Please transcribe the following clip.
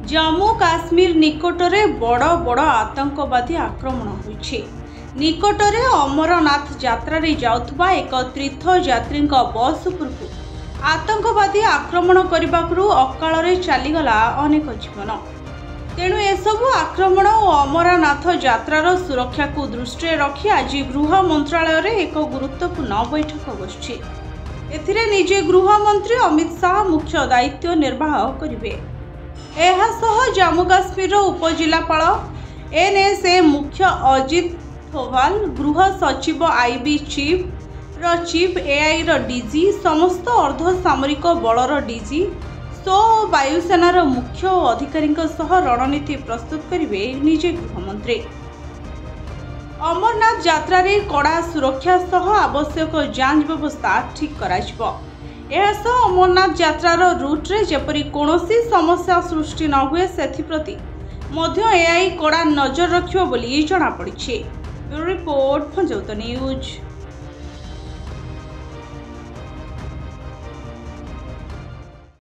जम्मू काश्मीर निकटरे बड़ बड़ आतंकवादी आक्रमण होइछे। निकटरे अमरनाथ यात्रा रे जाउथबा एक तीर्थयात्री बस उपरकू आतंकवादी आक्रमण करने अकाल चलीगला अनेक जीवन। तेणु एसबू आक्रमण और अमरनाथ यात्रार सुरक्षा को दृष्टि रखी आज गृह मंत्रालय रे एक गुरुत्वपूर्ण बैठक बसुछि। एथिरे निजे गृह मंत्री अमित शाह मुख्य दायित्व निर्वाह करिवे। जम्मू काश्मीर उपजिलापाल एनएसए मुख्य अजित थोवाल, गृह सचिव आईबी चीफ एआई डीजी, समस्त अर्धसामरिक बलर डीजी, सो और वायुसेनार मुख्य और अधिकारी रणनीति प्रस्तुत करेंगे निजे गृहमंत्री। अमरनाथ यात्रा रे कड़ा सुरक्षा सह आवश्यक जांच व्यवस्था ठीक कराजिबो। एहासह अमरनाथ यात्रार रूट्रे जेपरी कौनसी समस्या सृष्टि न हुए सेथिप्रति मध्य एआई कड़ा नजर रखिबो बोली जणापड़िछि। ब्यूरो रिपोर्ट, फंजौत न्यूज।